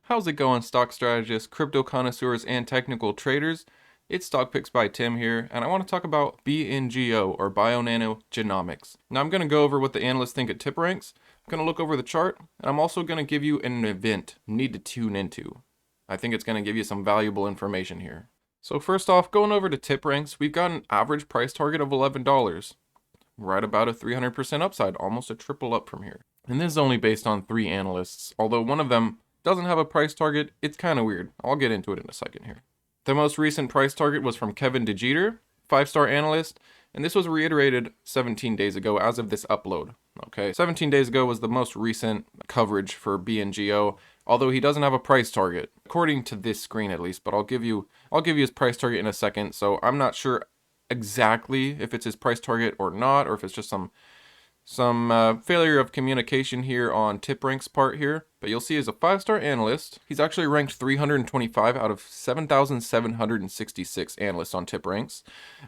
How's it going, stock strategists, crypto connoisseurs, and technical traders? It's Stock Picks by Tim here, and I want to talk about BNGO, or Bionano Genomics. Now I'm going to go over what the analysts think at tip ranks. I'm going to look over the chart, and I'm also going to give you an event you need to tune into. I think it's going to give you some valuable information here. So first off, going over to tip ranks, we've got an average price target of $11. Right about a 300% upside, almost a triple up from here. And this is only based on 3 analysts, although one of them doesn't have a price target. It's kind of weird. I'll get into it in a second here. The most recent price target was from Kevin DeJeter, 5-star analyst, and this was reiterated 17 days ago as of this upload. Okay, 17 days ago was the most recent coverage for BNGO, although he doesn't have a price target, according to this screen at least, but I'll give you his price target in a second. So I'm not sure exactly if it's his price target or not, or if it's just some failure of communication here on TipRank's part here. But you'll see as a 5-star analyst, he's actually ranked 325 out of 7,766 analysts on TipRanks.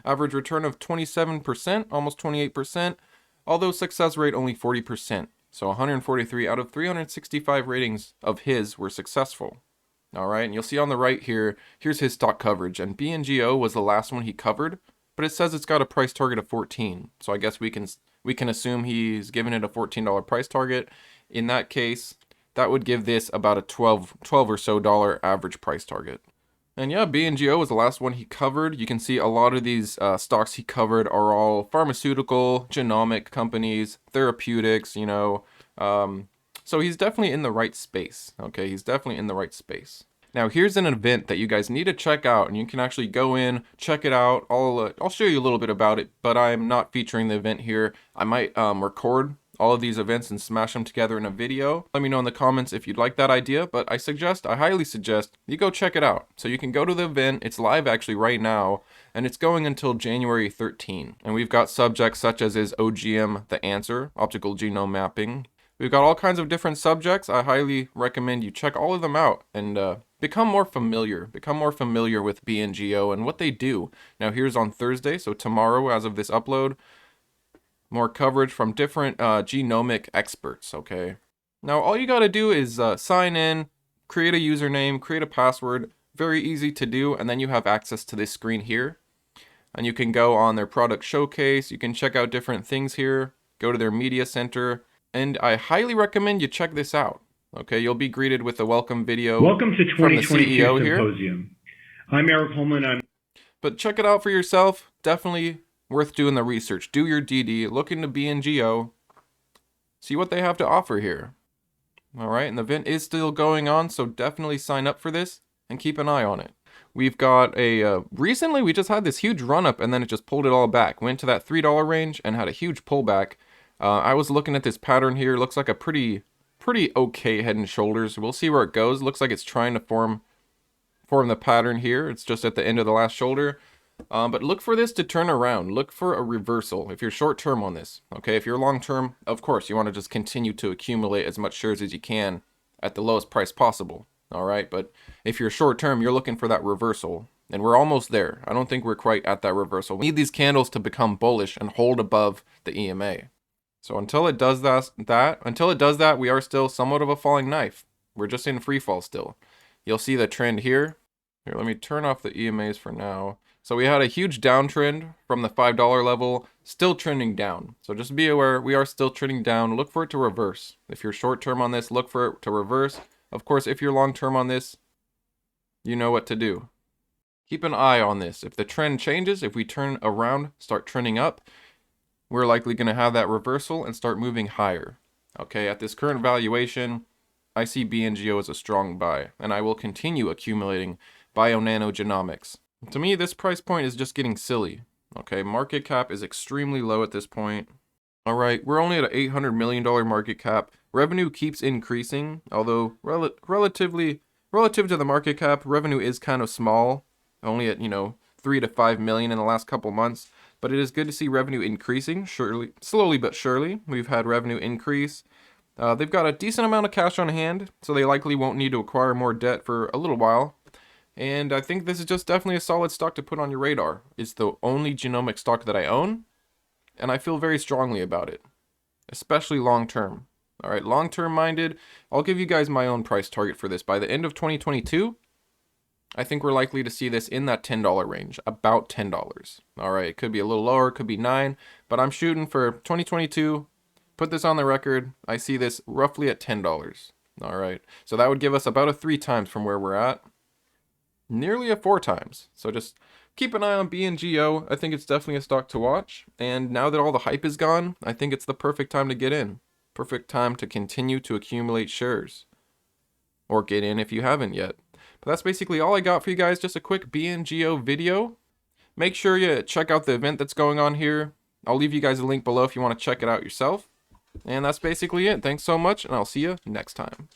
Average return of 27%, almost 28%, although success rate only 40%. So 143 out of 365 ratings of his were successful. All right, and you'll see on the right here, here's his stock coverage, and BNGO was the last one he covered, but it says it's got a price target of 14. So I guess we can assume he's given it a $14 price target. In that case, that would give this about a $12 or so average price target. And yeah, BNGO was the last one he covered. You can see a lot of these stocks he covered are all pharmaceutical, genomic companies, therapeutics, so he's definitely in the right space. Okay, he's definitely in the right space. Now here's an event that you guys need to check out, and you can actually go in, check it out. I'll show you a little bit about it, but I'm not featuring the event here. I might record all of these events and smash them together in a video. Let me know in the comments if you'd like that idea, but I highly suggest you go check it out. So you can go to the event. It's live actually right now, and it's going until January 13. And we've got subjects such as is OGM, the answer, optical genome mapping. We've got all kinds of different subjects. I highly recommend you check all of them out and become more familiar with BNGO and what they do. Now here's on Thursday, so tomorrow as of this upload, more coverage from different genomic experts, okay? Now all you gotta do is sign in, create a username, create a password, very easy to do, and then you have access to this screen here. And you can go on their product showcase, you can check out different things here, go to their media center, and I highly recommend you check this out. Okay, you'll be greeted with a welcome video. Welcome to from the 2022 CEO Symposium. Here. I'm Eric Holman. But check it out for yourself. Definitely worth doing the research. Do your DD. Look into BNGO. See what they have to offer here. All right, and the event is still going on, so definitely sign up for this and keep an eye on it. We've got recently we just had this huge run up and then it just pulled it all back. Went to that $3 range and had a huge pullback. I was looking at this pattern here. Looks like a pretty okay head and shoulders. We'll see where it goes. Looks like it's trying to form the pattern here. It's just at the end of the last shoulder. But look for this to turn around. Look for a reversal if you're short term on this. Okay, if you're long term, of course, you want to just continue to accumulate as much shares as you can at the lowest price possible. All right, but if you're short term, you're looking for that reversal. And we're almost there. I don't think we're quite at that reversal. We need these candles to become bullish and hold above the EMA. So until it does that, we are still somewhat of a falling knife. We're just in free fall still. You'll see the trend here. Here, let me turn off the EMAs for now. So we had a huge downtrend from the $5 level, still trending down. So just be aware, we are still trending down. Look for it to reverse. If you're short term on this, look for it to reverse. Of course, if you're long term on this, you know what to do. Keep an eye on this. If the trend changes, if we turn around, start trending up, we're likely going to have that reversal and start moving higher. Okay, at this current valuation, I see BNGO as a strong buy, and I will continue accumulating Bionano Genomics. To me, this price point is just getting silly. Okay, market cap is extremely low at this point. All right, we're only at an $800 million market cap. Revenue keeps increasing, although relative to the market cap, revenue is kind of small, only at 3 to 5 million in the last couple months. But it is good to see revenue increasing, slowly but surely. We've had revenue increase. They've got a decent amount of cash on hand, so they likely won't need to acquire more debt for a little while. And I think this is just definitely a solid stock to put on your radar. It's the only genomic stock that I own, and I feel very strongly about it, especially long term. All right, long-term minded, I'll give you guys my own price target for this. By the end of 2022, I think we're likely to see this in that $10 range, about $10. All right, it could be a little lower, it could be 9, but I'm shooting for 2022. Put this on the record. I see this roughly at $10. All right, so that would give us about a 3 times from where we're at. Nearly a 4 times. So just keep an eye on BNGO. I think it's definitely a stock to watch. And now that all the hype is gone, I think it's the perfect time to get in. Perfect time to continue to accumulate shares. Or get in if you haven't yet. But that's basically all I got for you guys. Just a quick BNGO video. Make sure you check out the event that's going on here. I'll leave you guys a link below if you want to check it out yourself. And that's basically it. Thanks so much, and I'll see you next time.